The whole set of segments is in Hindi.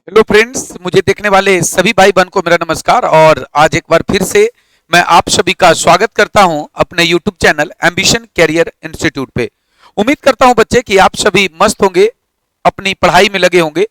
हेलो फ्रेंड्स, मुझे देखने वाले सभी भाई बहन को मेरा नमस्कार। और आज एक बार फिर से मैं आप सभी का स्वागत करता हूं अपने YouTube channel Ambition Career Institute पे। उम्मीद करता हूं बच्चे कि आप सभी मस्त होंगे, अपनी पढ़ाई में लगे होंगे।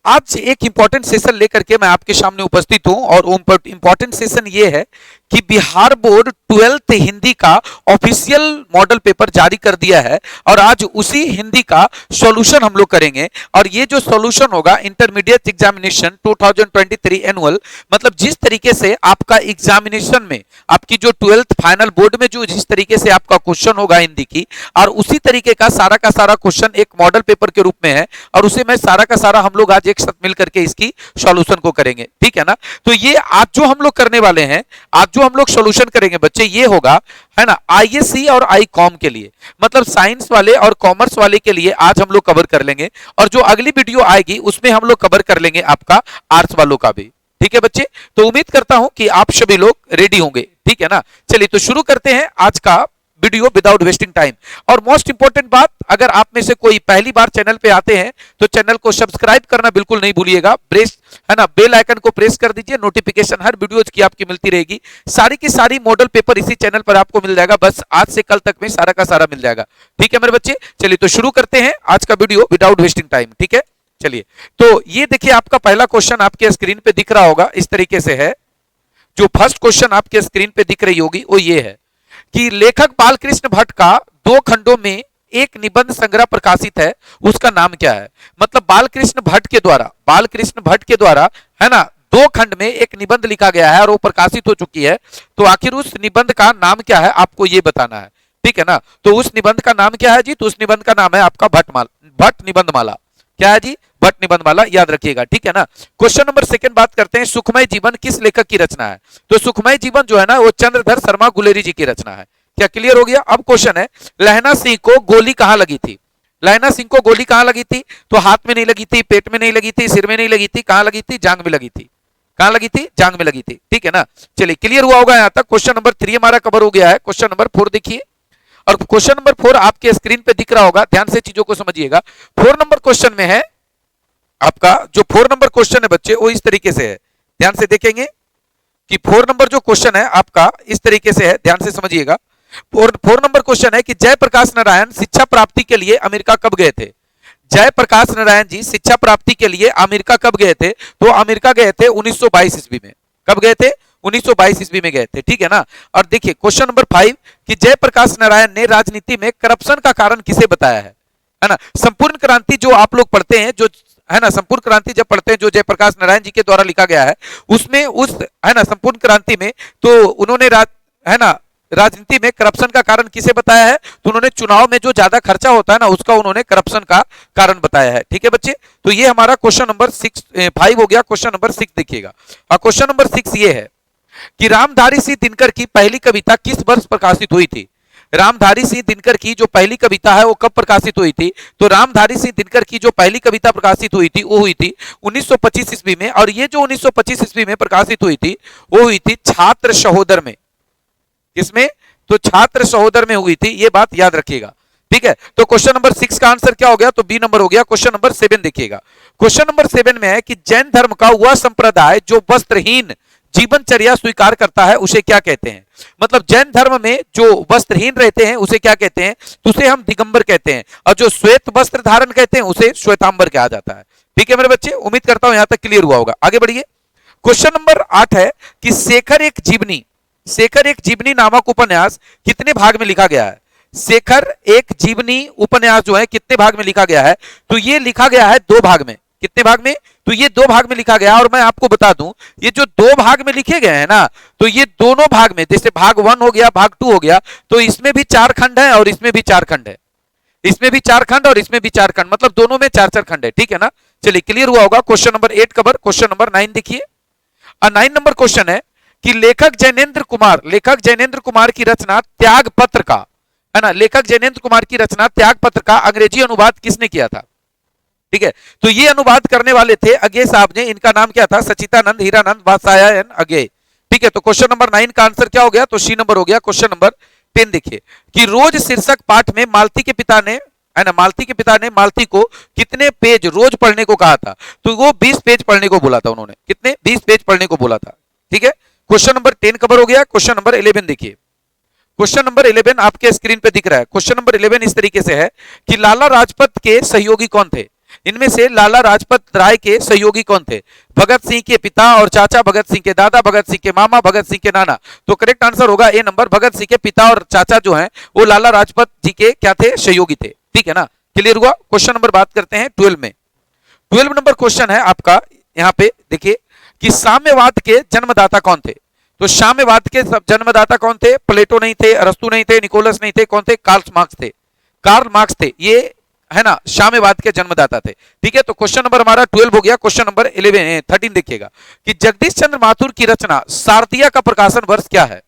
आज एक इंपॉर्टेंट सेशन लेकर के मैं आपके सामने उपस्थित हूं और इंपॉर्टेंट सेशन ये है कि बिहार बोर्ड 12th हिंदी का ऑफिशियल मॉडल पेपर जारी कर दिया है और आज उसी हिंदी का सॉल्यूशन हम लोग करेंगे। और ये जो सॉल्यूशन होगा इंटरमीडिएट एग्जामिनेशन 2023 एनुअल, मतलब जिस तरीके से आपका एग्जामिनेशन में आपकी जो 12th फाइनल बोर्ड में जो जिस तरीके से आपका क्वेश्चन होगा हिंदी की, और उसी तरीके का सारा क्वेश्चन एक मॉडल पेपर के रूप में है और उसे मैं सारा का सारा हम लोग आज एक साथ मिल करके इसकी सॉल्यूशन को करेंगे, ठीक है ना। तो ये आज जो हम लोग करने वाले हैं, आज जो हम लोग सॉल्यूशन करेंगे बच्चे, ये होगा है ना आईएससी और आई कॉम के लिए, मतलब साइंस वाले और कॉमर्स वाले के लिए आज हम लोग कवर कर लेंगे। और जो अगली वीडियो आएगी उसमें हम लोग कवर कर लेंगे आपका आर्ट्स वालों का भी, ठीक है बच्चे। तो उम्मीद करता हूं कि आप सभी लोग रेडी होंगे, ठीक है ना। चलिए तो शुरू करते हैं आज का वीडियो विदाउट वेस्टिंग टाइम। और मोस्ट इंपॉर्टेंट बात, अगर आप में से कोई पहली बार चैनल पे आते हैं तो चैनल को सब्सक्राइब करना बिल्कुल नहीं भूलिएगा, प्रेस है ना बेल आइकन को प्रेस कर दीजिए, नोटिफिकेशन हर वीडियोज की आपकी मिलती रहेगी। सारी की सारी मॉडल पेपर इसी चैनल पर आपको मिल जाएगा, बस आज से कल तक में सारा का सारा मिल जाएगा, ठीक है मेरे बच्चे। चलिए तो शुरू करते हैं आज का वीडियो विदाउट वेस्टिंग टाइम, ठीक है। चलिए तो ये देखिए, आपका पहला क्वेश्चन आपके स्क्रीन पे दिख रहा होगा, इस तरीके से है। जो फर्स्ट क्वेश्चन आपके स्क्रीन पे दिख रही होगी वो ये है कि लेखक बालकृष्ण भट्ट का 2 खंडों में एक निबंध संग्रह प्रकाशित है, उसका नाम क्या है। मतलब बालकृष्ण भट्ट के द्वारा है ना 2 खंड में एक निबंध लिखा गया है और वो प्रकाशित हो चुकी है। तो आखिर उस निबंध का नाम क्या है आपको ये बताना है, ठीक है ना। तो उस निबंध का नाम क्या है जी? तो उस निबंध का नाम है आपका भट्ट निबंधमाला। क्या है जी? भट्ट निबंधमाला, याद रखिएगा, ठीक है ना। क्वेश्चन नंबर सेकंड बात करते हैं, सुखमय जीवन किस लेखक की रचना है। तो सुखमय जीवन जो है ना वो चंद्रधर शर्मा गुलेरी जी की रचना है। क्या क्लियर हो गया? अब क्वेश्चन है, लहना सिंह को गोली कहां लगी थी। लहना सिंह को गोली कहां लगी थी? तो हाथ में नहीं लगी थी, पेट में नहीं लगी थी, सिर में नहीं लगी थी, कहां लगी थी? जांग में लगी थी। कहां लगी थी? जांग में लगी थी, ठीक है ना। चलिए क्लियर हुआ होगा यहां तक। क्वेश्चन नंबर 3 हमारा कवर हो गया है। क्वेश्चन नंबर 4 देखिए, और क्वेश्चन नंबर 4 आपके स्क्रीन पे दिख रहा होगा, ध्यान से चीजों को समझिएगा। 4 नंबर क्वेश्चन में है आपका, जो 4 नंबर क्वेश्चन है बच्चे वो इस तरीके से है, ध्यान से देखेंगे कि 4 नंबर जो क्वेश्चन है आपका इस तरीके से है, ध्यान से समझिएगा। 4 नंबर क्वेश्चन है कि जयप्रकाश नारायण शिक्षा प्राप्ति के लिए अमेरिका कब गए थे। जयप्रकाश नारायण जी शिक्षा प्राप्ति के लिए अमेरिका कब गए थे? तो अमेरिका गए थे 1922 ईस्वी में। कब गए थे? 1922 ईस्वी में गए थे, ठीक है ना। और देखिए क्वेश्चन नंबर 5 कि जयप्रकाश नारायण ने राजनीति में करप्शन का कारण किसे बताया है ना। संपूर्ण क्रांति जो आप लोग पढ़ते हैं, जो है ना संपूर्ण क्रांति जब पढ़ते हैं जो जयप्रकाश नारायण जी के द्वारा लिखा गया है, उसमें उस है ना संपूर्ण क्रांति में तो उन्होंने है ना राजनीति में करप्शन का कारण किसे बताया है? तो उन्होंने चुनाव में जो ज्यादा खर्चा होता है ना उसका उन्होंने करप्शन का कारण बताया है, ठीक है बच्चे। तो ये हमारा क्वेश्चन नंबर 5 हो गया। क्वेश्चन नंबर 6 देखिएगा, और क्वेश्चन नंबर 6 ये है कि रामधारी सिंह दिनकर की पहली कविता किस वर्ष प्रकाशित हुई थी। रामधारी सिंह दिनकर की जो पहली कविता है वो कब प्रकाशित हुई थी? तो रामधारी सिंह दिनकर की जो पहली कविता प्रकाशित हुई थी वो हुई थी 1925 ईस्वी में। और ये जो 1925 ईस्वी में प्रकाशित हुई थी वो हुई थी छात्र सहोदर में। किसमें? तो छात्र सहोदर में हुई थी, ये बात याद रखिएगा, ठीक है। तो क्वेश्चन नंबर 6 का आंसर क्या हो गया? तो बी नंबर हो गया। क्वेश्चन नंबर 7 देखिएगा। क्वेश्चन नंबर 7 में है कि जैन धर्म का वह संप्रदाय जो वस्त्रहीन जीवनचर्या स्वीकार करता है उसे क्या कहते हैं। मतलब जैन धर्म में जो वस्त्रहीन रहते हैं उसे क्या कहते हैं? तो उसे हम दिगंबर कहते हैं, और जो श्वेत वस्त्र धारण कहते हैं उसे श्वेतांबर कहा जाता है, ठीक है मेरे बच्चे। उम्मीद करता हूं यहां तक क्लियर हुआ होगा। आगे बढ़िए। क्वेश्चन नंबर 8 है कि शेखर एक जीवनी नामक उपन्यास कितने भाग में लिखा गया है। शेखर एक जीवनी उपन्यास जो है कितने भाग में लिखा गया है? तो ये लिखा गया है 2 भाग में। कितने भाग में? तो ये 2 भाग में लिखा गया। और मैं आपको बता दूं, ये जो 2 भाग में लिखे गए हैं ना, तो ये दोनों भाग में, जैसे भाग 1 हो गया, भाग 2 हो गया, तो इसमें भी 4 खंड है और इसमें भी 4 खंड है। इसमें भी 4 खंड और इसमें भी 4 खंड, मतलब दोनों में 4 4 खंड है, ठीक है ना। चलिए क्लियर हुआ होगा। Question number 8 cover. Question number 9 देखिए, 9 नंबर क्वेश्चन है कि लेखक जैनेन्द्र कुमार की रचना त्याग पत्र का, है ना, लेखक जैनेन्द्र कुमार की रचना त्याग पत्र का अंग्रेजी अनुवाद किसने किया था। ठीक है, तो ये अनुवाद करने वाले थे अज्ञे साहब ने। इनका नाम क्या था? सचितानंद हीरानंद वात्स्यायन अज्ञे, ठीक है। तो क्वेश्चन नंबर 9 का आंसर क्या हो गया? तो सी नंबर हो गया। क्वेश्चन नंबर 10 देखिए कि रोज शीर्षक पाठ में मालती के पिता ने है ना, मालती के पिता ने मालती को कितने पेज रोज पढ़ने को कहा था? तो वो 20 पेज पढ़ने को बोला था उन्होंने। कितने? 20 पेज पढ़ने को बोला था। ठीक है, क्वेश्चन नंबर 10 कवर हो गया। क्वेश्चन नंबर 11 देखिए। क्वेश्चन नंबर 11 आपके स्क्रीन पे दिख रहा है। क्वेश्चन नंबर 11 इस तरीके से है कि लाला राजपत के सहयोगी कौन थे? इनमें से लाला राजपत राय के सहयोगी कौन थे? भगत सिंह के पिता और चाचा, भगत सिंह के दादा, भगत सिंह के मामा, भगत सिंह के नाना। तो करेक्ट आंसर होगा ए नंबर, भगत सिंह के पिता और चाचा जो हैं वो लाला राजपत जी के क्या थे? सहयोगी थे। ठीक है ना, क्लियर हुआ। क्वेश्चन नंबर बात करते हैं 12 में। 12 नंबर क्वेश्चन है आपका, यहाँ पे देखिए कि साम्यवाद के जन्मदाता कौन थे? तो साम्यवाद के जन्मदाता कौन थे? प्लेटो नहीं थे, अरस्तु नहीं थे, निकोलस नहीं थे, कौन थे? कार्ल मार्क्स थे। कार्ल मार्क्स थे, ये है ना साम्यवाद के जन्मदाता थे। ठीक है, तो क्वेश्चन नंबर हमारा 12 हो गया। क्वेश्चन नंबर 13 देखिएगा कि जगदीश चंद्र माथुर की रचना सारदिया का प्रकाशन वर्ष क्या है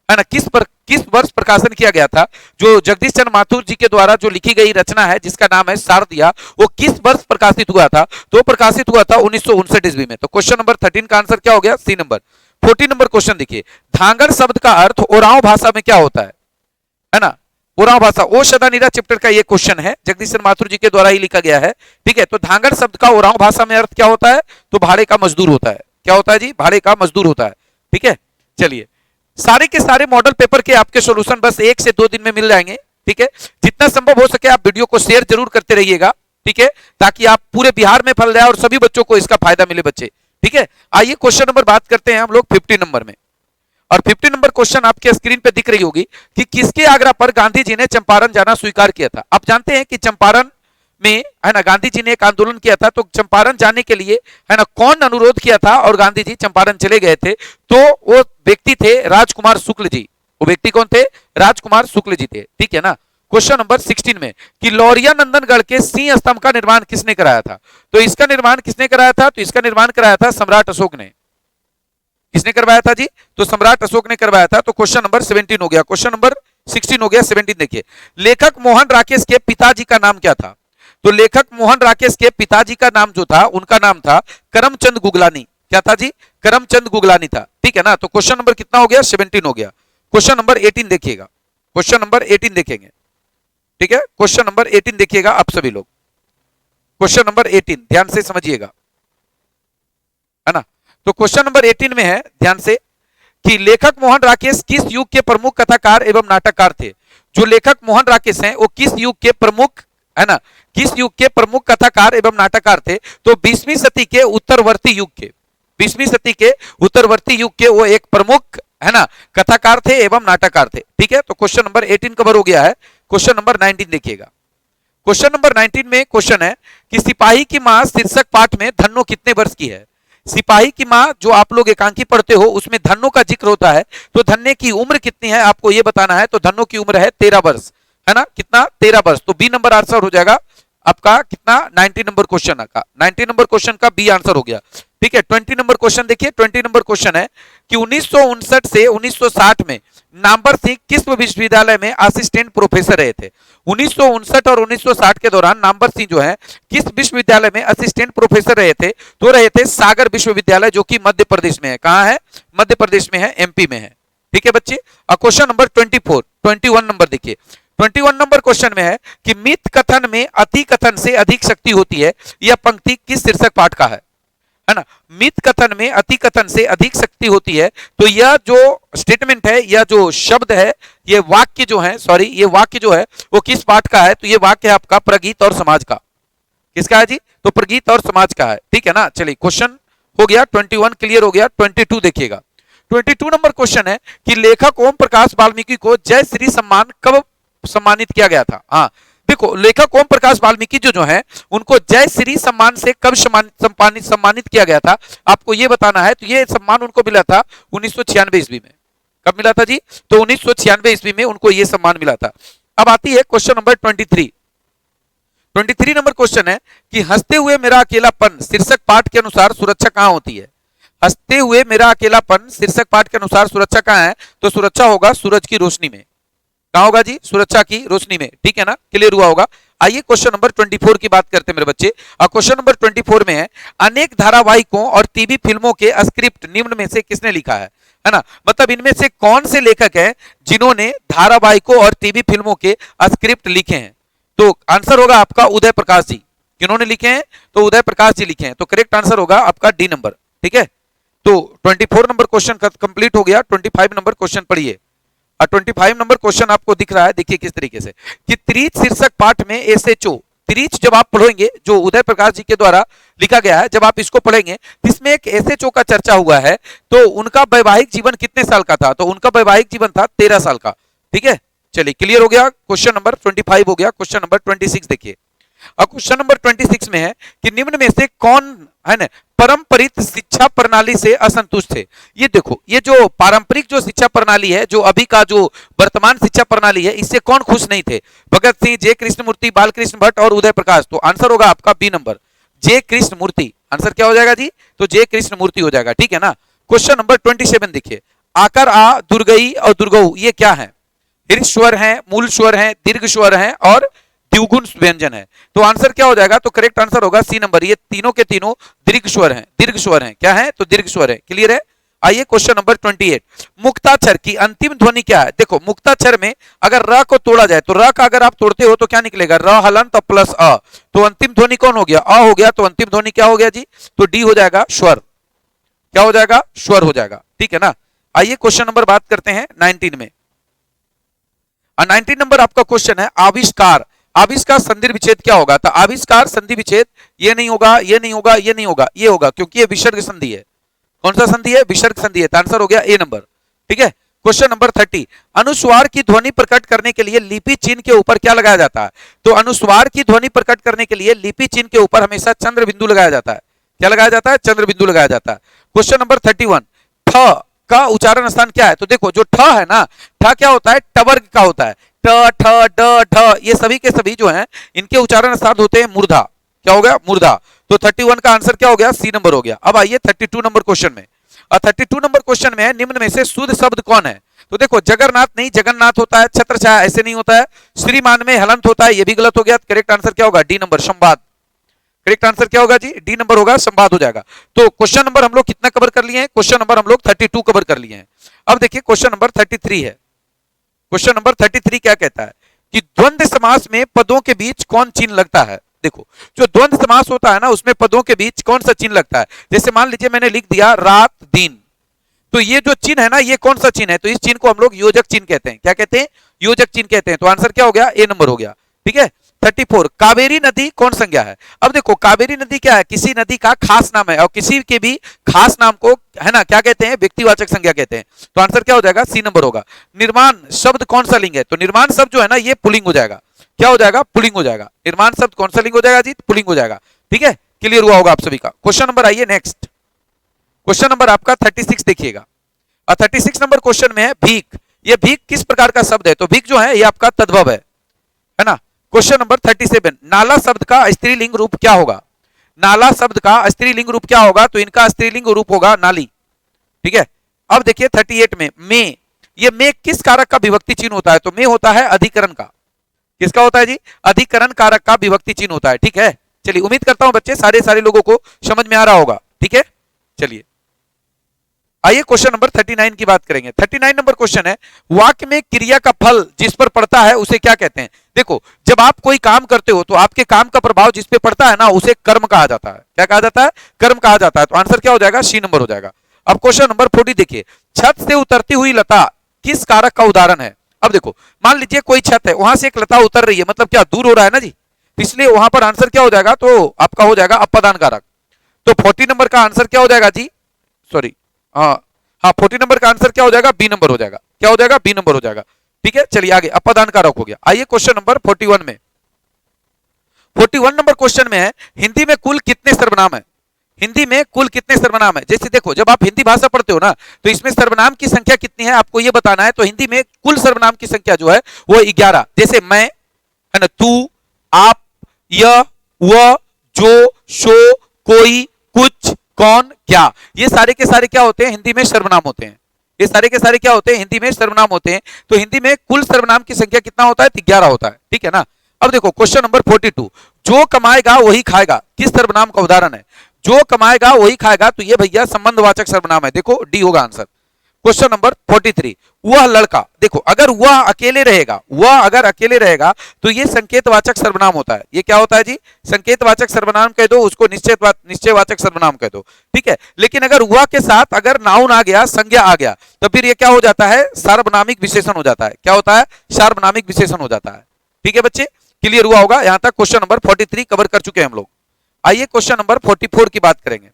ना, किस वर्ष प्रकाशन किया गया था? जो जगदीश चंद्र माथुर जी के द्वारा जो लिखी गई रचना है जिसका नाम है सारदिया, वो किस वर्ष प्रकाशित हुआ था? तो प्रकाशित हुआ था 1959 ईस्वी में। तो क्वेश्चन नंबर 13 का आंसर क्या हो गया? सी नंबर। 14 नंबर क्वेश्चन देखिए, धांगड़ शब्द का अर्थ ओरांव भाषा में क्या होता है ना? ओरांव भाषा, ओ शदानीरा चैप्टर का ये क्वेश्चन है, जगदीश चंद्र माथुर जी के द्वारा ही लिखा गया है। ठीक है, तो धांगड़ शब्द का ओरांव भाषा में अर्थ क्या होता है? तो भाड़े का मजदूर होता है। क्या होता है जी? भाड़े का मजदूर होता है। ठीक है, चलिए सारे के सारे मॉडल पेपर के आपके सॉल्यूशन बस 1 से 2 दिन में मिल जाएंगे। ठीक है, जितना संभव हो सके आप वीडियो को शेयर जरूर करते रहिएगा। ठीक है, ताकि आप पूरे बिहार में फैल जाए और सभी बच्चों को इसका फायदा मिले बच्चे। ठीक है, आइए क्वेश्चन नंबर बात करते हैं हम लोग 15 नंबर में। और 15 नंबर क्वेश्चन आपके स्क्रीन पे दिख रही होगी कि किसके आग्रह पर गांधी जी ने चंपारण जाना स्वीकार किया था? आप जानते हैं कि चंपारण में है ना गांधी जी ने एक आंदोलन किया था, तो चंपारण जाने के लिए है ना कौन अनुरोध किया था और गांधी जी चंपारण चले गए थे? तो वो व्यक्ति थे राजकुमार शुक्ल जी। वो व्यक्ति कौन थे? राजकुमार शुक्ल जी थे। ठीक है ना, क्वेश्चन नंबर 16 में कि लौरिया नंदनगढ़ के सिंह स्तंभ का निर्माण किसने कराया था? तो इसका निर्माण किसने कराया था? तो इसका निर्माण कराया था सम्राट अशोक ने। किसने करवाया था जी? तो सम्राट अशोक ने करवाया था। तो क्वेश्चन नंबर 17 हो गया। क्वेश्चन नंबर 16 हो गया। 17 देखिए, लेखक मोहन राकेश के पिताजी का नाम क्या था? तो लेखक मोहन राकेश के पिताजी का नाम जो था उनका नाम था करमचंद गुगलानी। क्या था जी? करमचंद गुगलानी था। ठीक है ना, तो क्वेश्चन नंबर कितना हो गया? 17 हो गया। क्वेश्चन नंबर 18 देखिएगा। क्वेश्चन नंबर 18 देखेंगे। ठीक है, क्वेश्चन नंबर 18 देखिएगा आप सभी लोग। क्वेश्चन नंबर 18 ध्यान से समझिएगा, है ना। तो क्वेश्चन नंबर 18 में है, ध्यान से, कि लेखक मोहन राकेश किस युग के प्रमुख कथाकार एवं नाटककार थे? जो लेखक मोहन राकेश हैं वो किस युग के प्रमुख, है ना, किस युग के प्रमुख कथाकार एवं नाटककार थे? तो 20वीं सदी के उत्तरवर्ती युग के, 20वीं सदी के उत्तरवर्ती युग के वो एक प्रमुख, है ना, कथाकार थे एवं नाटककार थे। ठीक है, तो क्वेश्चन नंबर 18 कवर हो गया है। क्वेश्चन नंबर 19 देखिएगा। क्वेश्चन नंबर 19 में क्वेश्चन है कि सिपाही की मां शीर्षक पाठ में धन्नो कितने वर्ष की है? सिपाही की मां जो आप लोग एकांकी पढ़ते हो उसमें धन्नो का जिक्र होता है, तो धन्ने की उम्र कितनी है आपको ये बताना है। तो धन्नो की उम्र है 13 वर्ष, है ना, कितना? 13 वर्ष। तो बी नंबर आंसर हो जाएगा आपका कितना? 19 नंबर क्वेश्चन का, 19 नंबर क्वेश्चन का बी आंसर हो गया। ठीक है, 20 नंबर क्वेश्चन देखिए। 20 नंबर क्वेश्चन है कि 1959 से 1960 में नामवर सिंह किस विश्वविद्यालय में असिस्टेंट प्रोफेसर रहे थे? 1959 और 1960 के दौरान नामवर सिंह जो है किस विश्वविद्यालय में असिस्टेंट प्रोफेसर रहे थे? तो रहे थे सागर विश्वविद्यालय, जो कि मध्य प्रदेश में है। कहां है? मध्य प्रदेश में है, एमपी में है। ठीक है बच्चे, क्वेश्चन नंबर 21 नंबर देखिए। 21 नंबर क्वेश्चन में है कि मिथ कथन में अति कथन से अधिक शक्ति होती है, यह पंक्ति किस शीर्षक पाठ का है ना? मिथ कथन में अति कथन से अधिक शक्ति होती है, तो यह जो स्टेटमेंट है, यह जो शब्द है, ये वाक्य जो है, सॉरी, ये वाक्य जो है वो किस पाठ का है? तो ये वाक्य है आपका प्रगीत और समाज का। किसका है जी? तो प्रगीत और समाज का है। ठीक है ना, चलिए क्वेश्चन हो गया 21 क्लियर हो गया। 22 देखिएगा। 22 नंबर क्वेश्चन है कि लेखक ओम प्रकाश वाल्मीकि को जय श्री सम्मान कब सम्मानित किया गया था? हाँ देखो, लेखक ओम प्रकाश वाल्मीकि जो है उनको जय श्री सम्मान से कब सम्मानित किया गया था आपको ये बताना है। तो ये सम्मान उनको मिला था 1996 ईस्वी में। कब मिला था जी? तो 1996 ईस्वी में उनको ये सम्मान मिला था। अब आती है क्वेश्चन नंबर 23 नंबर क्वेश्चन है कि हंसते हुए मेरा अकेलापन शीर्षक पाठ के अनुसार सुरक्षा कहां होती है? हंसते हुए मेरा अकेलापन शीर्षक पाठ के अनुसार सुरक्षा कहां है? तो सुरक्षा होगा सूरज की रोशनी में। कहां होगा जी? सुरक्षा की रोशनी में। ठीक है ना, क्लियर हुआ होगा। आइए क्वेश्चन नंबर 24 की बात करते हैं मेरे बच्चे। और क्वेश्चन नंबर 24 में है, अनेक धारावाहिकों और टीवी फिल्मों के स्क्रिप्ट निम्न में से किसने लिखा है ना? मतलब इनमें से कौन से लेखक हैं जिन्होंने धारावाहिकों और टीवी फिल्मों के स्क्रिप्ट लिखे हैं? तो आंसर होगा आपका उदय प्रकाश जी। किन्होंने लिखे हैं? तो उदय प्रकाश जी लिखे हैं। तो करेक्ट आंसर होगा आपका डी नंबर। ठीक है, तो 24 नंबर क्वेश्चन कंप्लीट हो गया। 25 नंबर क्वेश्चन पढ़िए। और 25 नंबर क्वेश्चन आपको दिख रहा है, देखिए किस तरीके से कि त्रिच शीर्षक पाठ में एसएचओ, त्रिच जब आप पढ़ेंगे जो उदय प्रकाश जी के द्वारा लिखा गया है, जब आप इसको पढ़ेंगे इसमें एक एसएचओ का चर्चा हुआ है। तो उनका वैवाहिक जीवन कितने साल का था? तो उनका वैवाहिक जीवन था 13 साल का। ठीक है, चलिए क्लियर हो गया। क्वेश्चन नंबर 25 हो गया। क्वेश्चन नंबर 26 देखिए। अब क्वेश्चन नंबर 26 में है कि निम्न में से कौन है ना पारंपरिक शिक्षा प्रणाली से असंतुष्ट थे? ये देखो, ये जो पारंपरिक जो शिक्षा प्रणाली है, जो अभी का जो वर्तमान शिक्षा प्रणाली है, इससे कौन खुश नहीं थे? भगत सिंह, जे कृष्णमूर्ति, बालकृष्ण भट्ट और उदय प्रकाश। तो आंसर होगा आपका बी नंबर, जे कृष्णमूर्ति। आंसर क्या हो जाएगा जी? तो जे कृष्णमूर्ति हो जाएगा। ठीक है ना। क्वेश्चन नंबर 27 देखिए। आकर आ, दुर्गई और दुर्गऊ ये क्या है? दीर्घ स्वर है, मूल स्वर है, दीर्घ स्वर है और द्विगुण व्यंजन है। तो आंसर क्या हो जाएगा? तो करेक्ट आंसर होगा सी नंबर। ये तीनों के तीनों दीर्घ स्वर हैं। दीर्घ स्वर हैं। क्या है? तो दीर्घ स्वर है। क्लियर है। आइए क्वेश्चन नंबर 28। मुक्ताक्षर की अंतिम ध्वनि क्या है? देखो, मुक्ताक्षर में अगर र को तोड़ा जाए तो र का अगर आप तोड़ते हो तो क्या निकलेगा? र हलंत और प्लस अ। तो अंतिम ध्वनि कौन हो गया? अ हो गया। तो अंतिम ध्वनि क्या हो गया जी? तो डी हो जाएगा स्वर। क्या हो जाएगा? स्वर हो जाएगा। ठीक है ना। आइए क्वेश्चन नंबर बात करते हैं 19 में। 19 नंबर आपका क्वेश्चन है आविष्कार। आविष्कार संधि विच्छेद क्या होगा? तो आविष्कार संधि विच्छेद ये नहीं होगा, ये नहीं होगा, ये नहीं होगा, ये होगा, क्योंकि ये विसर्ग संधि है। कौन सा संधि है? विसर्ग संधि है। तो आंसर हो गया ए नंबर। ठीक है। Question number 30। अनुस्वार की ध्वनि प्रकट करने के लिए लिपि चिन्ह के ऊपर क्या लगाया जाता है? तो अनुस्वार की ध्वनि प्रकट करने के लिए लिपि चिन्ह के ऊपर हमेशा चंद्र बिंदु लगाया जाता है। क्या लगाया जाता है? चंद्र बिंदु लगाया जाता है। Question number 31। ठ का उच्चारण स्थान क्या है? तो देखो, जो ठ है ना, ठ क्या होता है? टवर्ग का होता है। ट, ठ, ड, ढ ये सभी के सभी जो हैं इनके उच्चारण स्थान होते हैं मूर्धा। क्या हो गया? मूर्धा। तो 31 का आंसर क्या हो गया? सी नंबर हो गया। अब आइए 32 नंबर क्वेश्चन में। और 32 नंबर क्वेश्चन में है निम्न में से शुद्ध शब्द कौन है? तो देखो, जगन्नाथ नहीं, जगन्नाथ होता है। छत्र छाया ऐसे नहीं होता है। श्रीमान में हलंत होता है, ये भी गलत हो गया। करेक्ट आंसर क्या होगा? डी नंबर, संवाद। करेक्ट आंसर क्या होगा जी? डी नंबर होगा, संवाद हो जाएगा। तो क्वेश्चन नंबर हम लोग कितना कवर कर लिए हैं? क्वेश्चन नंबर हम लोग 32 कवर कर लिए हैं। अब देखिए क्वेश्चन नंबर 33 है। क्वेश्चन नंबर 33 क्या कहता है कि द्वंद्व समास में पदों के बीच कौन चिन्ह लगता है? देखो, जो द्वंद्व समास होता है ना, उसमें पदों के बीच कौन सा चिन्ह लगता है? जैसे मान लीजिए मैंने लिख दिया रात दिन, तो ये जो चिन्ह है ना, ये कौन सा चिन्ह है? तो इस चिन्ह को हम लोग योजक चिन्ह कहते हैं। क्या कहते हैं? योजक चिन्ह कहते हैं। तो आंसर क्या हो गया? ए नंबर हो गया। ठीक है। 34। कावेरी नदी कौन संज्ञा है? अब देखो, कावेरी नदी क्या है? किसी नदी का खास नाम है, और किसी के भी खास नाम को है ना क्या कहते हैं? व्यक्तिवाचक संज्ञा कहते हैं। तो आंसर क्या हो जाएगा? सी नंबर होगा। निर्माण शब्द कौन सा लिंग है? तो निर्माण शब्द जो है ना, ये पुलिंग हो जाएगा। क्या हो जाएगा? पुलिंग हो जाएगा। निर्माण शब्द कौन सा लिंग हो जाएगा जी? पुलिंग हो जाएगा। ठीक है, क्लियर हुआ होगा आप सभी का। क्वेश्चन नंबर आइए नेक्स्ट। क्वेश्चन नंबर आपका 36 देखिएगा। और 36 नंबर क्वेश्चन में है भीख। ये भीख किस प्रकार का शब्द है? तो भीख जो है ये आपका तद्भव है ना। Question number 37। नाला शब्द का स्त्रीलिंग रूप क्या होगा? नाला शब्द का स्त्रीलिंग रूप क्या होगा? तो इनका स्त्रीलिंग रूप होगा नाली। ठीक है। अब देखिए 38 में ये में किस कारक का विभक्ति चिन्ह होता है? तो में होता है अधिकरण का। किसका होता है जी? अधिकरण कारक का विभक्ति चिन्ह होता है। ठीक है। चलिए, उम्मीद करता हूं बच्चे सारे लोगों को समझ में आ रहा होगा। ठीक है, चलिए आइए क्वेश्चन नंबर 39 की बात करेंगे। 39 नंबर क्वेश्चन है वाक्य में क्रिया का फल जिस पर पड़ता है उसे क्या कहते हैं? देखो, जब आप कोई काम करते हो तो आपके काम का प्रभाव जिस पे पड़ता है ना, उसे कर्म कहा जाता है। क्या कहा जाता है? कर्म कहा जाता है। तो आंसर क्या हो जाएगा? सी नंबर हो जाएगा। अब क्वेश्चन नंबर 40 देखिए। छत से उतरती हुई लता किस कारक का उदाहरण है? अब देखो, मान लीजिए कोई छत है, वहां से एक लता उतर रही है, मतलब क्या दूर हो रहा है ना जी, इसलिए वहां पर आंसर क्या हो जाएगा? तो आपका हो जाएगा अपादान कारक। तो 40 नंबर का आंसर क्या हो जाएगा जी? सॉरी, हाँ 40 नंबर का आंसर क्या हो जाएगा? बी नंबर हो जाएगा। क्या हो जाएगा? बी नंबर हो जाएगा। ठीक है, चलिए आगे, अपादान कारक हो गया। आइए क्वेश्चन नंबर 41 में। 41 नंबर क्वेश्चन में है हिंदी में कुल कितने सर्वनाम है? हिंदी में कुल कितने सर्वनाम है? जैसे देखो, जब आप हिंदी भाषा पढ़ते हो ना, तो इसमें सर्वनाम की संख्या कितनी है आपको ये बताना है। तो हिंदी में कुल सर्वनाम की संख्या जो है वो 11। जैसे मैं है ना, तू, आप, यह, वह, जो, सो, कोई, कुछ, कौन, क्या, ये सारे के सारे क्या होते हैं? हिंदी में सर्वनाम होते हैं। ये सारे के सारे क्या होते हैं? हिंदी में सर्वनाम होते हैं। तो हिंदी में कुल सर्वनाम की संख्या कितना होता है? 11 होता है। ठीक है ना। अब देखो क्वेश्चन नंबर 42। जो कमाएगा वही खाएगा किस सर्वनाम का उदाहरण है? जो कमाएगा वही खाएगा, तो ये भैया संबंधवाचक सर्वनाम है। देखो डी होगा आंसर। क्वेश्चन नंबर 43, वह लड़का, देखो अगर वह अकेले रहेगा, वह अगर अकेले रहेगा तो ये संकेतवाचक सर्वनाम होता है। ये क्या होता है जी? संकेतवाचक सर्वनाम कह दो, उसको निश्चयवाचक सर्वनाम कह दो, ठीक है। लेकिन अगर वह के साथ अगर नाउन आ गया, संज्ञा आ गया, तो फिर ये क्या हो जाता है? सार्वनामिक विशेषण हो जाता है। क्या होता है? सार्वनामिक विशेषण हो जाता है। ठीक है बच्चे, क्लियर हुआ होगा? यहां तक क्वेश्चन नंबर 43 कवर कर चुके हैं हम लोग। आइए क्वेश्चन नंबर 44 की बात करेंगे।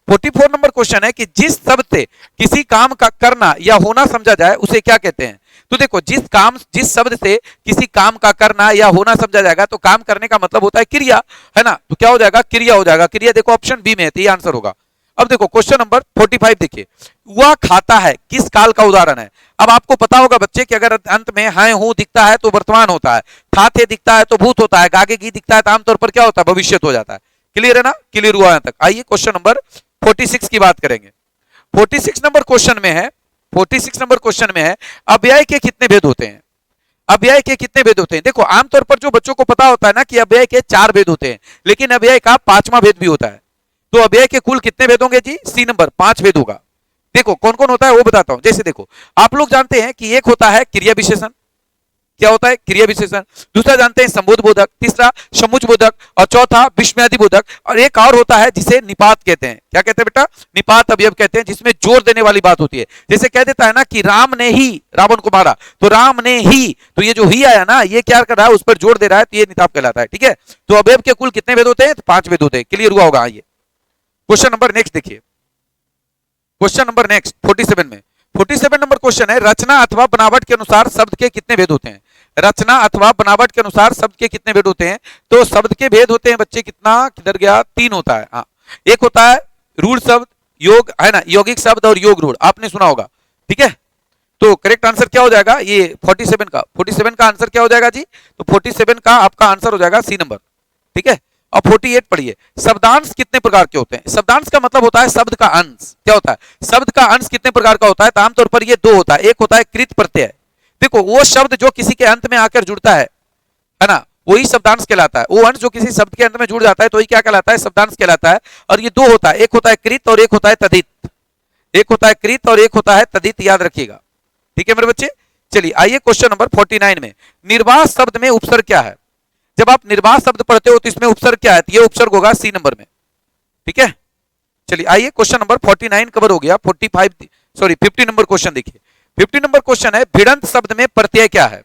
44 नंबर क्वेश्चन है कि जिस शब्द से किसी काम का करना या होना समझा जाए उसे क्या कहते हैं? तो देखो, जिस शब्द से किसी काम का करना या होना समझा जाएगा तो काम करने का मतलब होता है क्रिया, है ना? तो क्या हो जाएगा? क्रिया हो जाएगा। क्रिया देखो ऑप्शन बी में है, तो ये आंसर होगा। अब देखो क्वेश्चन नंबर 45 देखिए, वह खाता है किस काल का उदाहरण है? अब आपको पता होगा बच्चे कि अगर अंत में है हूं दिखता है तो वर्तमान होता है, था थे दिखता है तो भूत होता है, गागे की दिखता है तो आमतौर पर क्या होता है? भविष्य हो जाता है। क्लियर है ना? क्लियर हुआ यहां तक? आइए क्वेश्चन नंबर 46 की बात करेंगे। 46 नंबर क्वेश्चन में है, 46 नंबर क्वेश्चन में है, अव्यय के कितने भेद होते हैं? अव्यय के कितने भेद होते हैं? देखो आमतौर पर जो बच्चों को पता होता है ना कि अव्यय के 4 भेद होते हैं, लेकिन अव्यय का 5वां भेद भी होता है। तो अव्यय के कुल कितने भेद होंगे जी? सी नंबर 5 भेद होगा। देखो कौन कौन होता है वो बताता हूं। जैसे देखो, आप लोग जानते हैं कि एक होता है क्रिया विशेषण। क्या होता है? क्रिया विशेषण। दूसरा जानते हैं संबोध बोधक, तीसरा समुच बोधक, और चौथा विस्मयादि बोधक, और एक और होता है जिसे निपात कहते हैं। क्या कहते हैं बेटा? निपात अवयव कहते हैं, जिसमें जोर देने वाली बात होती है। जैसे कह देता है ना कि राम ने ही रावण को मारा, तो राम ने ही, तो ये जो ही आया ना, ये क्या कर रहा है? उस पर जोर दे रहा है, तो ये निपात कहलाता है। ठीक है, तो अवयव के कुल कितने भेद होते हैं? 5 भेद होते हैं। क्लियर हुआ होगा? आइए क्वेश्चन नंबर नेक्स्ट देखिए। क्वेश्चन नंबर नेक्स्ट 47 में, 47 नंबर क्वेश्चन है, रचना अथवा बनावट के अनुसार शब्द के कितने भेद होते हैं? रचना अथवा बनावट के अनुसार शब्द के कितने भेद होते हैं? तो शब्द के भेद होते हैं बच्चे, कितना, किधर गया? 3 होता है। हाँ, एक होता है रूढ़ शब्द, योग है ना, यौगिक शब्द और योग रूढ़, आपने सुना होगा। ठीक है, तो करेक्ट आंसर क्या हो जाएगा? ये 47 का आंसर क्या हो जाएगा जी? तो 47 का आपका आंसर हो जाएगा सी नंबर। ठीक है, और 48 पढ़िए, शब्दांश कितने प्रकार के होते हैं? शब्दांश का मतलब होता है शब्द का अंश। क्या होता है? शब्द का अंश कितने प्रकार का होता है? तो आमतौर पर ये 2 होता है। एक होता है कृत प्रत्यय, देखो वो शब्द जो किसी के अंत में आकर जुड़ता है ना, वही शब्दांश कहलाता है। वो अंश जो किसी शब्द के अंत में जुड़ जाता है तो वही क्या कहलाता है? शब्दांश कहलाता है। और ये 2 होता है, एक होता है कृत और एक होता है तदित। एक होता है कृत और एक होता है तदित, याद रखिएगा। ठीक है मेरे बच्चे, चलिए आइए क्वेश्चन नंबर 49 में, निर्वाह शब्द में उपसर्ग क्या है? जब आप निर्वाह शब्द पढ़ते हो तो इसमें उपसर्ग क्या है? तो ये उपसर्ग होगा सी नंबर में। ठीक है, चलिए आइए क्वेश्चन नंबर 49 कवर हो गया। 50 नंबर क्वेश्चन देखिए। 50 नंबर क्वेश्चन है, भिड़ंत शब्द में प्रत्यय क्या है?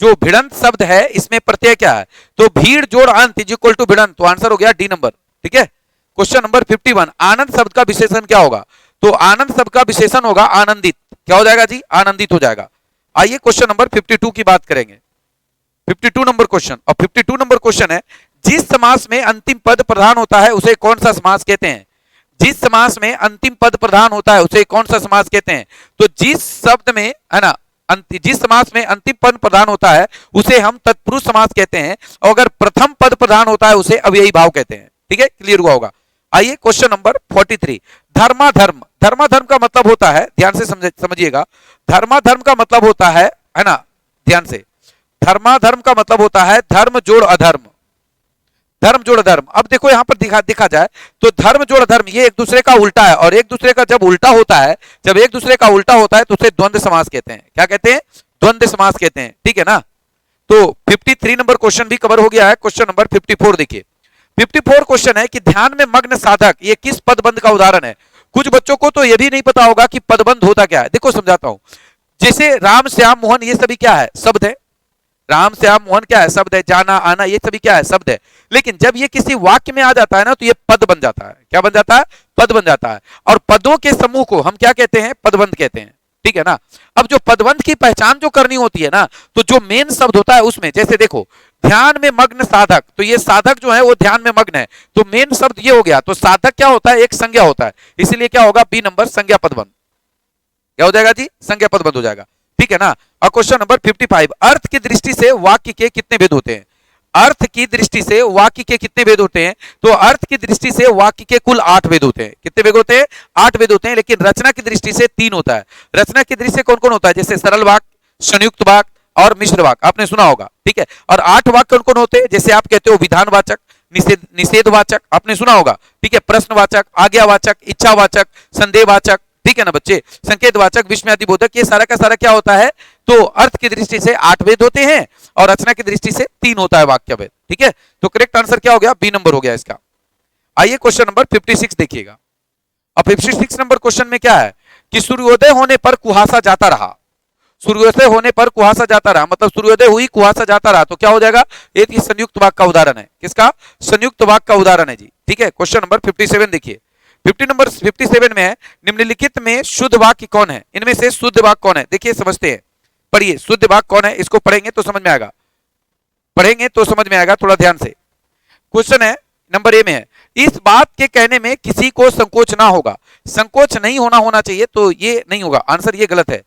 जो भिड़ंत शब्द है इसमें प्रत्यय क्या है? तो भीड़ जोड़ अंत इज इक्वल टू भिड़ंत, तो आंसर हो गया डी नंबर। ठीक है, क्वेश्चन नंबर 51, आनंद शब्द का विशेषण क्या होगा? तो आनंद शब्द का विशेषण होगा आनंदित। क्या हो जाएगा जी? आनंदित हो जाएगा। आइए क्वेश्चन नंबर 52 की बात करेंगे। 52 नंबर क्वेश्चन, और 52 नंबर क्वेश्चन है, जिस समास में अंतिम पद प्रधान होता है उसे कौन सा समास कहते हैं? जिस समास में अंतिम पद प्रधान होता है उसे कौन सा समास कहते हैं? तो जिस शब्द में, है ना, जिस समास में अंतिम पद प्रधान होता है उसे हम तत्पुरुष समास कहते हैं, और अगर प्रथम पद प्रधान होता है उसे अव्ययी भाव कहते हैं। ठीक है, क्लियर हुआ होगा? आइए क्वेश्चन नंबर 43, धर्माधर्म। धर्माधर्म का मतलब होता है, ध्यान से समझिएगा, धर्माधर्म का मतलब होता है ना, ध्यान से, धर्माधर्म का मतलब होता है धर्म जोड़ अधर्म। धर्म जोड़ धर्म, अब देखो यहां पर देखा जाए तो धर्म जोड़ धर्म ये एक दूसरे का उल्टा है, और एक दूसरे का जब उल्टा होता है, जब एक दूसरे का उल्टा होता है तो उसे द्वंद्व समास कहते हैं। क्या कहते हैं? द्वंद्व समास कहते हैं। ठीक है ना, तो 53 नंबर क्वेश्चन भी कवर हो गया है। क्वेश्चन नंबर 54 देखिए। 54 क्वेश्चन है कि ध्यान में मग्न साधक ये किस पदबंध का उदाहरण है? कुछ बच्चों को तो यह भी नहीं पता होगा कि पदबंध होता क्या है। देखो समझाता हूं, जैसे राम श्याम मोहन ये सभी क्या है? शब्द है। राम श्याम मोहन क्या है? शब्द है। जाना आना ये सभी क्या है? शब्द है। लेकिन जब ये किसी वाक्य में आ जाता है ना तो ये पद बन जाता है। क्या बन जाता है? पद बन जाता है। और पदों के समूह को हम क्या कहते हैं? पदबंध कहते हैं। ठीक है ना, अब जो पदबंध की पहचान जो करनी होती है ना, तो जो मेन शब्द होता है उसमें, जैसे देखो ध्यान में मग्न साधक, तो ये साधक जो है वो ध्यान में मग्न है, तो मेन शब्द ये हो गया। तो साधक क्या होता है? एक संज्ञा होता है, इसीलिए क्या होगा? बी नंबर, संज्ञा पदबंध। क्या हो जाएगा जी? संज्ञा पदबंध हो जाएगा। ठीक है ना, और क्वेश्चन नंबर 55, अर्थ की दृष्टि से वाक्य के कितने भेद होते हैं? अर्थ की दृष्टि से वाक्य के कितने भेद होते हैं? तो अर्थ की दृष्टि से वाक्य के कुल 8 भेद होते हैं। कितने भेद होते हैं? 8 भेद होते हैं, लेकिन रचना की दृष्टि से 3 होता है। रचना की दृष्टि से कौन कौन होता है? जैसे सरल वाक्य, संयुक्त वाक्य और मिश्र वाक्य, आपने सुना होगा। ठीक है, और 8 वाक्य कौन कौन होते हैं? जैसे आप कहते हो विधानवाचक, निषेधवाचक, आपने सुना होगा। ठीक है, प्रश्नवाचक, आज्ञावाचक, इच्छावाचक, संदेहवाचक, ठीक है ना बच्चे। संकेतवाचक, विस्मयादि बोधक, ये सारा का सारा क्या होता है, तो अर्थ की दृष्टि से 8 भेद होते हैं और रचना की दृष्टि से 3 होता है वाक्य भेद। ठीक है, तो करेक्ट आंसर क्या हो गया, बी नंबर हो गया इसका। आइए क्वेश्चन नंबर 56 देखिएगा। अब 56 नंबर क्वेश्चन में क्या है कि सूर्योदय होने पर कुहासा जाता रहा। सूर्योदय होने पर कुहासा जाता रहा, मतलब सूर्योदय हुई कुहासा जाता रहा, तो क्या हो जाएगा, ये संयुक्त वाक्य का उदाहरण है। किसका, संयुक्त वाक्य का उदाहरण है जी। ठीक है, क्वेश्चन नंबर 57 देखिए। 57 में है, निम्नलिखित में शुद्ध वाक्य कौन है, इनमें से शुद्ध वाक्य कौन है। देखिए समझते हैं, पढ़िए शुद्ध वाक्य कौन है, इसको पढ़ेंगे तो समझ में आएगा, पढ़ेंगे तो समझ में आएगा, थोड़ा ध्यान से। क्वेश्चन है नंबर ए में है, इस बात के कहने में किसी को संकोच ना होगा। संकोच नहीं होना चाहिए, तो ये नहीं होगा, आंसर ये गलत है।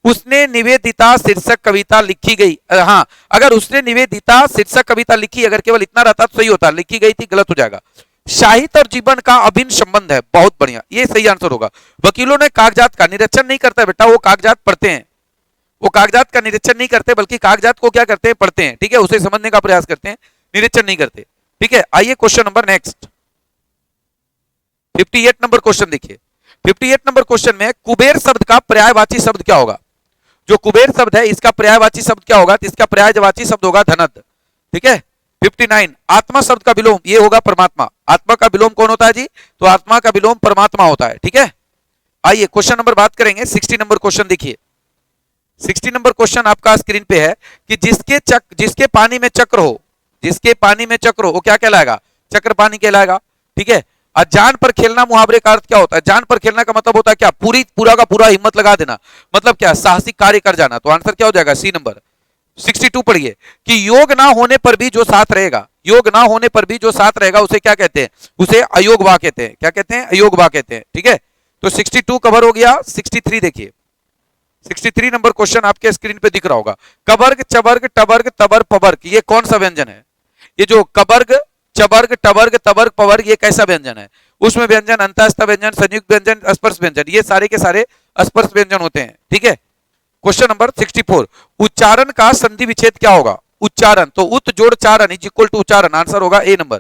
उसने निवेदिता शीर्षक कविता लिखी गई, हाँ अगर उसने निवेदिता शीर्षक कविता लिखी, अगर केवल इतना रहता तो सही होता, लिखी गई थी गलत हो जाएगा। साहित्य और जीवन का अभिन्न संबंध है, बहुत बढ़िया, ये सही आंसर होगा। वकीलों ने कागजात का निरीक्षण नहीं करता बेटा, वो कागजात पढ़ते हैं, वो कागजात का निरीक्षण नहीं करते बल्कि कागजात को क्या करते हैं, पढ़ते हैं। ठीक है, उसे समझने का प्रयास करते हैं, निरीक्षण नहीं करते। ठीक है, आइए question number next 58 number question देखिए। 58 नंबर क्वेश्चन में कुबेर शब्द का पर्यायवाची शब्द क्या होगा। जो कुबेर शब्द है इसका पर्यायवाची शब्द क्या होगा, तो इसका पर्यायवाची शब्द होगा धनद। ठीक है, 59 आत्मा शब्द का विलोम, ये होगा परमात्मा। आत्मा का विलोम कौन होता है जी, तो आत्मा का विलोम परमात्मा होता है। ठीक है, आइए क्वेश्चन नंबर बात करेंगे 60 नंबर क्वेश्चन देखिए। 60 नंबर क्वेश्चन आपका स्क्रीन पे है कि जिसके पानी में चक्र हो, जिसके पानी में चक्र हो वो क्या कहलाएगा, चक्र पानी कहलाएगा। ठीक है, और जान पर खेलना मुहावरे का अर्थ क्या होता है, जान पर खेलना का मतलब होता है क्या, पूरा का पूरा हिम्मत लगा देना, मतलब क्या, साहसिक कार्य कर जाना। तो आंसर क्या हो जाएगा, सी नंबर। 62 पढ़िए कि योग ना होने पर भी जो साथ रहेगा, योग ना होने पर भी जो साथ रहेगा उसे क्या कहते हैं, उसे अयोग वा कहते हैं। क्या कहते हैं, अयोग वा कहते हैं। ठीक है, तो 62 कवर हो गया। 63 देखिए, 63 नंबर क्वेश्चन आपके स्क्रीन पे दिख रहा होगा। कवर्ग, चवर्ग, टवर्ग, तवर्ग, पवर्ग, ये कौन सा व्यंजन है। ये जो कवर्ग, चवर्ग, टवर्ग, तवर्ग, पवर्ग, ये कैसा व्यंजन है। उसमें व्यंजन, अंतःस्थ व्यंजन, संयुक्त व्यंजन, स्पर्श व्यंजन, ये सारे के सारे स्पर्श व्यंजन होते हैं। ठीक है, क्वेश्चन नंबर 64 उच्चारण का संधि विच्छेद क्या होगा। उच्चारण, तो उत जोड़ चारण इज इक्वल टू उच्चारण, आंसर होगा ए नंबर।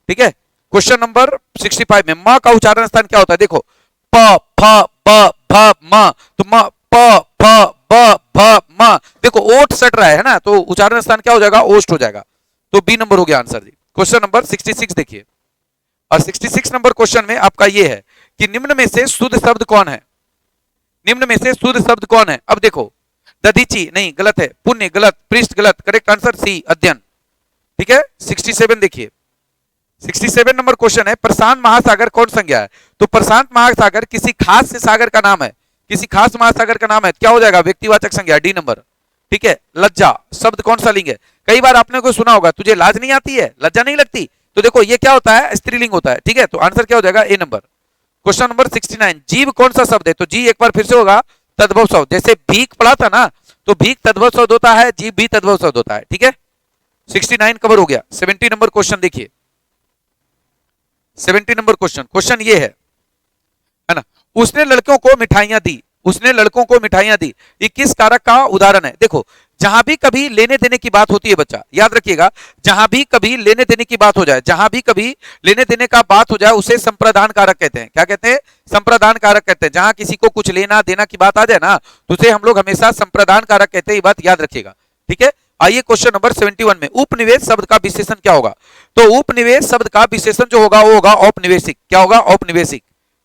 ठीक है, क्वेश्चन नंबर 65 में मां का उच्चारण स्थान क्या होता है। देखो प फ ब भ म, तो म प फ ब भ म, देखो ओठ सट रहा है ना, तो उच्चारण स्थान क्या हो जाएगा, ओष्ठ हो जाएगा। तो बी नंबर हो गया आंसर जी। क्वेश्चन नंबर 66 देखिए, और 66 नंबर क्वेश्चन में आपका ये है कि निम्न में से शुद्ध शब्द कौन है, निम्न में से शुद्ध शब्द कौन है। अब देखो दधीची नहीं, गलत है, पुण्य गलत, पृष्ठ गलत, करेक्ट आंसर सी अध्ययन। ठीक है, 67 देखिए। 67 नंबर क्वेश्चन है प्रशांत महासागर कौन संज्ञा है। तो प्रशांत महासागर किसी खास सागर का नाम है, किसी खास महासागर का नाम है, क्या हो जाएगा, व्यक्तिवाचक संज्ञा, डी नंबर। ठीक है, लज्जा शब्द कौन सा लिंग है। कई बार आपने को सुना होगा तुझे लाज नहीं आती है, लज्जा नहीं लगती, तो देखो ये क्या होता है, स्त्रीलिंग होता है। ठीक है, तो आंसर क्या हो जाएगा, ए नंबर। क्वेश्चन नंबर 69 जीव कौन सा शब्द है। तो जी एक बार फिर से होगा तद्भव शब्द, जैसे भीख पढ़ा था ना, तो भीख तद्भव शब्द होता है, जीव भी तद्भव शब्द होता है। ठीक है, 69 कवर हो गया। 70 नंबर क्वेश्चन देखिए। 70 नंबर क्वेश्चन ये है ना, उसने लड़कों को मिठाइयां दी, उसने लड़कों को मिठाइयां दी, ये किस कारक का उदाहरण है। देखो जहां भी कभी लेने देने की बात होती है बच्चा, याद रखिएगा, जहां भी कभी लेने देने की बात हो जाए, जहां भी कभी लेने देने का बात हो जाए उसे संप्रदान कारक कहते हैं। क्या कहते हैं, संप्रदान कारक कहते हैं। जहां किसी को कुछ लेना देना की बात आ जाए ना, तो उसे हम लोग हमेशा संप्रदान कारक कहते हैं, ये बात याद रखिएगा। ठीक है, आइए क्वेश्चन नंबर 71 में उपनिवेश शब्द का विशेषण क्या होगा। तो उपनिवेश शब्द का विशेषण जो होगा वो होगा औपनिवेशिक। क्या होगा, औपनिवेशिक।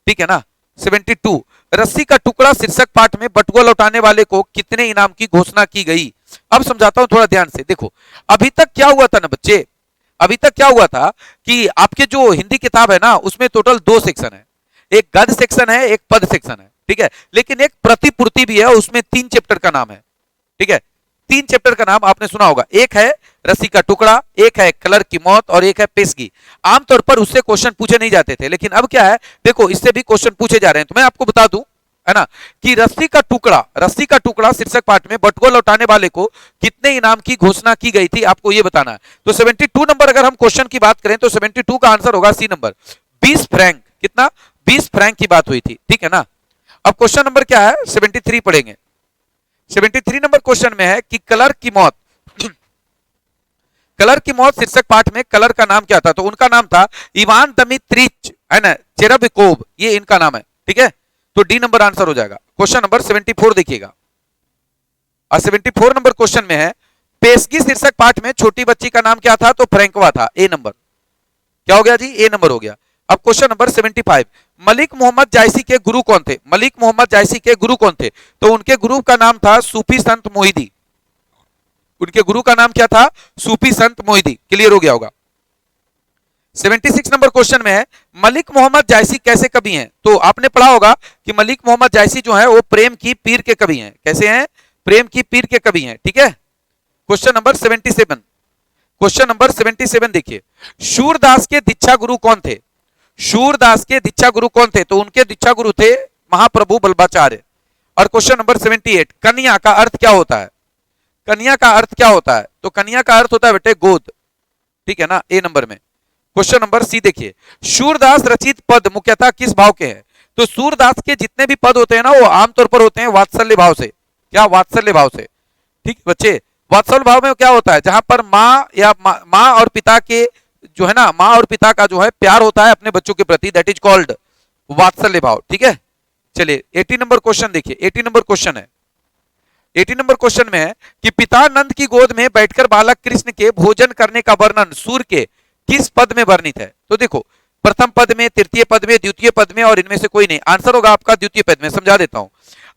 ठीक है ना। 72 रस्सी का टुकड़ा शीर्षक पाठ में बटुआ लौटाने वाले को कितने इनाम की घोषणा की गई। अब समझाता हूं थोड़ा ध्यान से। देखो अभी तक क्या हुआ था ना बच्चे, अभी तक क्या हुआ था कि आपके जो हिंदी किताब है ना उसमें टोटल 2 सेक्शन है, एक गद्य सेक्शन है, एक पद सेक्शन है। ठीक है, लेकिन एक प्रतिपूर्ति भी है, उसमें 3 चैप्टर का नाम है। ठीक है, 3 चैप्टर का नाम आपने सुना होगा, एक है रस्सी का टुकड़ा, एक है कलर की मौत और एक है पेशगी। आमतौर पर उससे क्वेश्चन पूछे नहीं जाते थे, लेकिन अब क्या है, देखो इससे भी क्वेश्चन पूछे जा रहे हैं। तो मैं आपको बता दूं है ना कि रस्सी का टुकड़ा शीर्षक पाठ में बटुआ लौटाने वाले को कितने इनाम की घोषणा की गई थी, आपको यह बताना है। तो 72 नंबर अगर हम क्वेश्चन की बात करें तो 72 का आंसर होगा सी नंबर, 20 फ्रैंक। कितना, 20 फ्रैंक की बात हुई थी। ठीक है ना। अब क्वेश्चन नंबर क्या है, 73 पढ़ेंगे। 73 नंबर क्वेश्चन में है कि कलर की मौत, कलर की मौत शीर्षक पाठ में कलर का नाम क्या था। तो उनका नाम था इवान दमित्रिच है ना चेरेवकोव, ये इनका नाम है। ठीक है, तो डी नंबर आंसर हो जाएगा। क्वेश्चन नंबर 74 देखिएगा। 74 नंबर क्वेश्चन में है, पेशगी शीर्षक पाठ में छोटी बच्ची का नाम क्या था? तो फ्रैंकवा था। ए नंबर क्या हो गया जी? ए नंबर हो गया। अब क्वेश्चन नंबर 75, मलिक मोहम्मद जायसी के गुरु कौन थे? मलिक मोहम्मद जायसी के गुरु कौन थे? तो उनके गुरु का नाम था सूफी संत मोहिदी। उनके गुरु का नाम क्या था? सूफी संत मोहिदी। क्लियर हो गया होगा। 76 नंबर क्वेश्चन में है, मलिक मोहम्मद जायसी कैसे कवि हैं? तो आपने पढ़ा होगा कि मलिक मोहम्मद जायसी जो है वो प्रेम की पीर के कवि हैं। कैसे हैं? प्रेम की पीर के कवि हैं। ठीक है। क्वेश्चन नंबर 77, क्वेश्चन नंबर 77 देखिए, शूरदास के दीक्षा गुरु कौन थे? शूरदास के दीक्षा गुरु कौन थे? तो उनके दीक्षा गुरु थे महाप्रभु बल्बाचार्य। और क्वेश्चन नंबर 78, कन्या का अर्थ क्या होता है? कन्या का अर्थ क्या होता है? तो कन्या का अर्थ होता है बेटे गोद। ठीक है ना, ए नंबर में। क्वेश्चन नंबर सी देखिए, सूरदास रचित पद मुख्यतः किस भाव के हैं? तो सूरदास के जितने भी पद होते हैं ना वो आमतौर पर होते हैं वात्सल्य भाव से। क्या? वात्सल्य भाव से। ठीक है बच्चे, वात्सल्य भाव में क्या होता है? जहां पर माँ या माँ और पिता के जो है ना, माँ और पिता का जो है प्यार होता है अपने बच्चों के प्रति, दैट इज कॉल्ड वात्सल्य भाव। ठीक है। चलिए 80 नंबर क्वेश्चन देखिए। 80 नंबर क्वेश्चन है, 80 नंबर क्वेश्चन में है कि पिता नंद की गोद में बैठकर बालक कृष्ण के भोजन करने का वर्णन सूर्य के किस पद में वर्णित है? तो देखो, प्रथम पद में, तृतीय पद में, द्वितीय पद में, और इनमें से कोई नहीं। आंसर होगा आपका द्वितीय पद में। समझा देता हूं,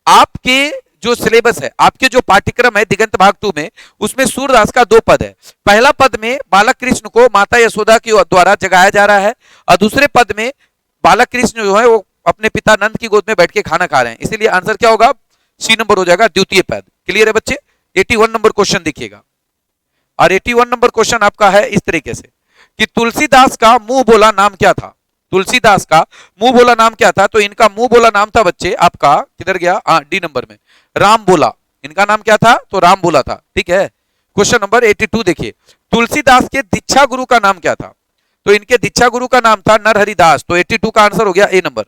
आपके जो सिलेबस है, आपके जो पाठ्यक्रम है दिगंत भाग 2 में, उसमें सूरदास का 2 पद है। पहला पद में बालक कृष्ण को माता यशोदा के द्वारा जगाया जा रहा है, और दूसरे पद में बालक कृष्ण जो है वो अपने पिता नंद की गोद में बैठ के खाना खा रहे हैं। इसीलिए आंसर क्या होगा? सी नंबर हो जाएगा, द्वितीय पद। क्लियर है बच्चे? 81 नंबर क्वेश्चन देखिएगा। और 81 नंबर क्वेश्चन आपका है इस तरीके से कि तुलसीदास का मुंह बोला नाम क्या था? तुलसीदास का मुंह बोला नाम क्या था? तो इनका मुंह बोला नाम था बच्चे आपका, किधर गया? डी नंबर में, राम बोला। इनका नाम क्या था? तो राम बोला था। ठीक है। क्वेश्चन नंबर 82 देखिए, तुलसीदास के दीक्षा गुरु का नाम क्या था? तो इनके दीक्षा गुरु का नाम था नरहरिदास। तो 82 का आंसर हो गया ए नंबर।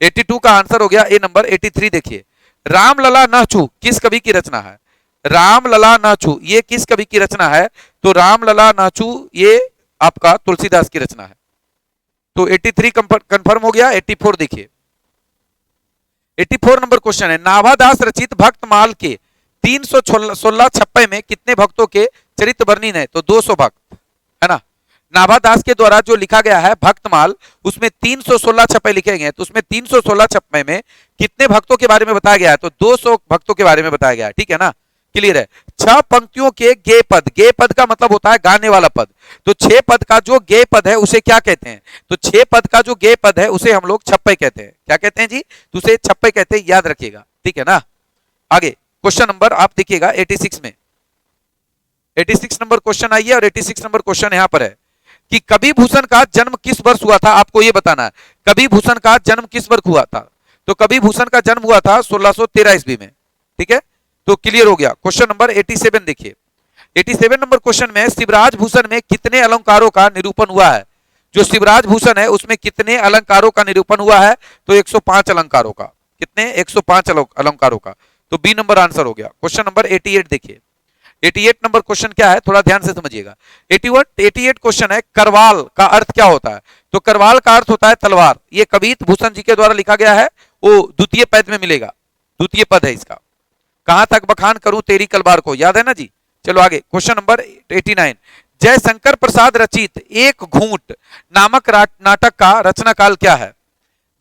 82 का आंसर हो गया ए नंबर। 83 देखिए, रामलला न छू किस कवि की रचना है? रामलला न छू ये किस कवि की रचना है? तो रामलला न छू ये आपका तुलसीदास की रचना है। तो 83 कंफर्म हो गया। 84 देखिए, 84 नंबर क्वेश्चन है, नाभादास रचित भक्तमाल के 316 छप्पे में कितने भक्तों के चरित्र वर्णित है? तो 200 भक्त है ना। नाभादास के द्वारा जो लिखा गया है भक्तमाल, उसमें 316 छप्पे लिखे गए हैं। तो उसमें 316 छप्पे में कितने भक्तों के बारे में बताया गया है? तो 200 भक्तों के बारे में बताया गया है। ठीक है ना, क्लियर है। 6 पंक्तियों के गे पद, गे पद का मतलब होता है गाने वाला पद। तो 6 पद का जो गे पद है उसे क्या कहते हैं? तो 6 पद का जो गे पद है उसे हम लोग छप्पे कहते हैं। क्या कहते हैं जी? तो उसे छप्पे कहते हैं, याद रखिएगा। ठीक है ना। आगे क्वेश्चन नंबर आप देखिएगा 86 में, 86 नंबर क्वेश्चन आइए। और 86 नंबर क्वेश्चन यहां पर है कि कवि भूषण का जन्म किस वर्ष हुआ था? आपको यह बताना है कवि भूषण का जन्म किस वर्ष हुआ था। तो कवि भूषण का जन्म हुआ था 1613 ईस्वी में। ठीक है, तो क्लियर हो गया। क्वेश्चन नंबर 87 देखिए, 87 नंबर क्वेश्चन में शिवराज भूषण में कितने अलंकारों का निरूपण हुआ है? जो शिवराज भूषण है उसमें कितने अलंकारों का निरूपण हुआ है? तो 105 अलंकारों का। कितने? 105 अलंकारों का। तो बी नंबर आंसर हो गया। क्वेश्चन नंबर 88 देखिए, 88 नंबर क्वेश्चन क्या है, थोड़ा ध्यान से समझिएगा। 88 क्वेश्चन है, करवाल का अर्थ क्या होता है? तो करवाल का अर्थ होता है तलवार। ये कवित भूषण जी के द्वारा लिखा गया है, वो द्वितीय पद में मिलेगा, द्वितीय पद है इसका। कहां तक बखान करूं तेरी कलबार को, याद है ना जी। चलो आगे क्वेश्चन नंबर 89, जयशंकर प्रसाद रचित एक घूंट नामक नाटक का रचना काल क्या है?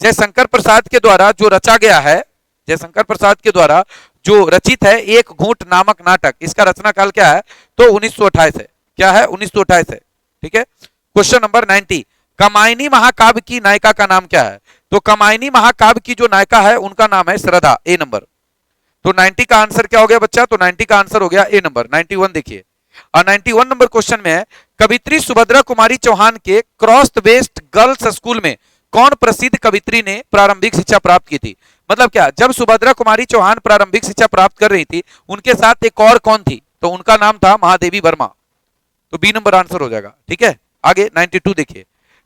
जयशंकर प्रसाद के द्वारा जो रचा गया है, जयशंकर प्रसाद के द्वारा जो रचित है एक घूंट नामक नाटक, इसका रचना काल क्या है? तो 1928 है। क्या है? 1928 है। ठीक है। क्वेश्चन नंबर 90, कामायनी महाकाव्य की नायिका का नाम क्या है? तो कामायनी महाकाव्य की जो नायिका है उनका नाम है श्रद्धा। ए नंबर। तो 90 का आंसर क्या हो गया बच्चा? तो 90 का आंसर हो गया ए नंबर। 91 देखिए, और 91 नंबर क्वेश्चन में है, कवित्री सुभद्रा कुमारी चौहान के क्रॉस वेस्ट गर्ल्स स्कूल में कौन प्रसिद्ध कवित्री ने प्रारंभिक शिक्षा प्राप्त की थी? मतलब क्या, जब सुभद्रा कुमारी चौहान प्रारंभिक शिक्षा प्राप्त कर रही थी उनके साथ एक और कौन थी? तो उनका नाम था महादेवी वर्मा। तो बी नंबर आंसर हो जाएगा। ठीक है। आगे 92 देखिए,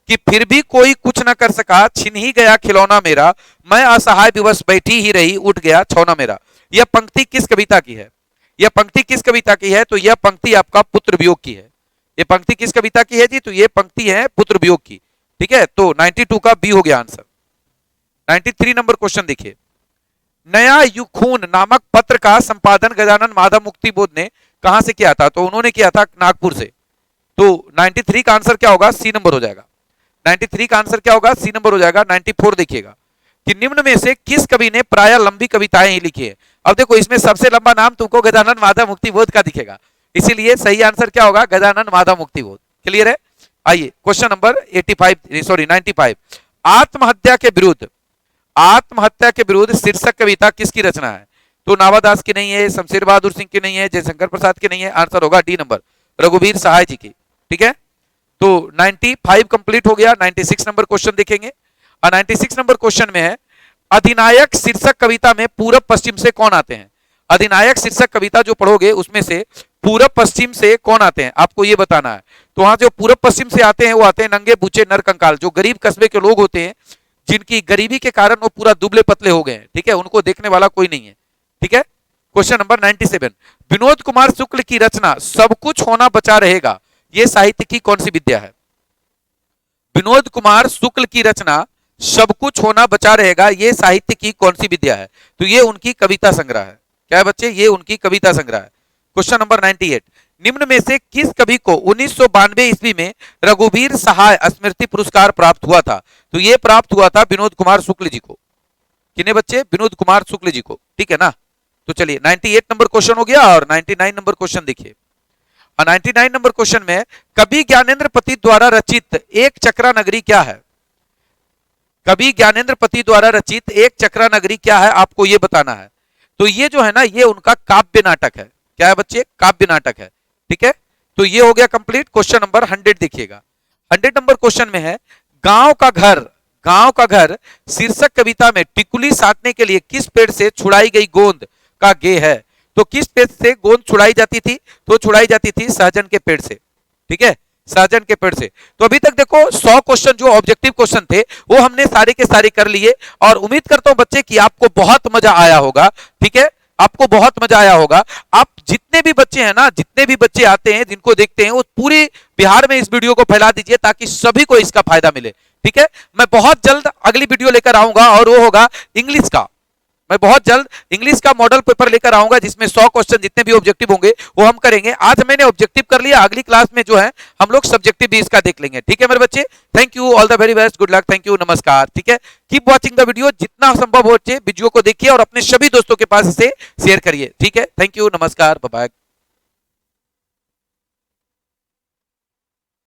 कि फिर भी कोई कुछ न कर सका, छिन ही गया खिलौना मेरा, मैं असहाय विवश बैठी ही रही, उठ गया छौना मेरा। यह पंक्ति किस कविता की है? यह पंक्ति किस कविता की है? तो यह पंक्ति आपका पुत्र वियोग की है। यह पंक्ति किस कविता की है जी? तो यह पंक्ति है पुत्र वियोग की। ठीक है। तो 92 का बी हो गया आंसर। 93 नंबर क्वेश्चन देखिए। नया युखून नामक पत्र का संपादन गजानन माधव मुक्ति बोध ने कहां से किया था? तो उन्होंने किया था नागपुर से। तो 93 का आंसर क्या होगा? सी नंबर हो जाएगा। 93 का आंसर क्या होगा? सी नंबर हो जाएगा। 94 देखिएगा कि निम्न में से किस कवि ने प्राय लंबी कविताएं ही लिखी है? अब देखो इसमें सबसे लंबा नाम तुमको गजानन माधव मुक्ति बोध का दिखेगा, इसीलिए सही आंसर क्या होगा? गजानन माधव मुक्ति बोध। क्लियर है? आइए क्वेश्चन नंबर 95 आत्महत्या के विरुद्ध, आत्महत्या के विरुद्ध शीर्षक कविता किसकी रचना है? तो नावादास की नहीं है, शमशेर बहादुर सिंह की नहीं है, जयशंकर प्रसाद की नहीं है, आंसर होगा डी नंबर, रघुवीर सहाय जी की। ठीक है, तो 95 कंप्लीट हो गया। 96 नंबर क्वेश्चन देखेंगे और 96 नंबर क्वेश्चन में है अधिनायक शीर्षक कविता में पूरब पश्चिम से कौन आते हैं? अधिनायक शीर्षक कविता जो पढ़ोगे उसमें से पूरब पश्चिम से कौन आते हैं आपको ये बताना है। तो वहां जो पूरब पश्चिम से आते हैं वो आते हैं नंगे बूचे नर कंकाल, जो गरीब कस्बे के लोग होते हैं जिनकी गरीबी के कारण वो पूरा दुबले पतले हो गए हैं। ठीक है, उनको देखने वाला कोई नहीं है। ठीक है, क्वेश्चन नंबर 97 विनोद कुमार शुक्ल की रचना सब कुछ होना बचा रहेगा, ये साहित्य की कौन सी विद्या है? विनोद कुमार शुक्ल की रचना सब कुछ होना बचा रहेगा, ये साहित्य की कौन सी विद्या है? तो ये उनकी कविता संग्रह है। क्या है बच्चे? ये उनकी कविता संग्रह है। क्वेश्चन नंबर 98 निम्न में से किस कवि को 1992 ईस्वी में रघुवीर सहाय स्मृति पुरस्कार प्राप्त हुआ था? तो ये प्राप्त हुआ था विनोद कुमार शुक्ल जी को। किन्हें बच्चे? विनोद कुमार शुक्ल जी को। ठीक है ना? तो चलिए 98 नंबर क्वेश्चन हो गया और 99 नंबर क्वेश्चन देखिए। 99 नंबर क्वेश्चन में कवि ज्ञानेंद्र पति द्वारा रचित एक चक्रा नगरी क्या है? कवि ज्ञानेंद्र पति द्वारा रचित एक चक्रा नगरी क्या है आपको ये बताना है। तो ये जो है ना ये उनका काव्य नाटक है। क्या है बच्चे? काव्य नाटक है। ठीक है, तो ये हो गया कंप्लीट। क्वेश्चन नंबर 100 देखिएगा। 100 नंबर क्वेश्चन में है गांव का घर, गांव का घर शीर्षक कविता में टिकुली साधने के लिए किस पेड़ से छुड़ाई गई गोंद का गे है? तो किस पेड़ से गोंद छुड़ाई जाती थी? तो छुड़ाई जाती थी सहजन के पेड़ से। ठीक है, सहजन के पेड़ से। तो अभी तक देखो 100 क्वेश्चन जो ऑब्जेक्टिव क्वेश्चन थे वो हमने सारे के सारे कर लिए और उम्मीद करता हूं बच्चे कि आपको बहुत मजा आया होगा। ठीक है, आपको बहुत मजा आया होगा। आप जितने भी बच्चे हैं ना, जितने भी बच्चे आते हैं जिनको देखते हैं वो पूरे बिहार में इस वीडियो को फैला दीजिए ताकि सभी को इसका फायदा मिले। ठीक है, मैं बहुत जल्द अगली वीडियो लेकर आऊंगा और वो होगा इंग्लिश का। मैं बहुत जल्द इंग्लिश का मॉडल पेपर लेकर आऊंगा जिसमें 100 क्वेश्चन जितने भी ऑब्जेक्टिव होंगे वो हम करेंगे। आज मैंने ऑब्जेक्टिव कर लिया, अगली क्लास में जो है हम लोग सब्जेक्टिव भी इसका देख लेंगे। ठीक है मेरे बच्चे, thank you, all the very best, good luck, thank you, नमस्कार। ठीक है, कीप वॉचिंग द वीडियो, जितना संभव हो वीडियो को देखिए और अपने सभी दोस्तों के पास इसे शेयर करिए। ठीक है, थैंक यू, नमस्कार, बाय बाय।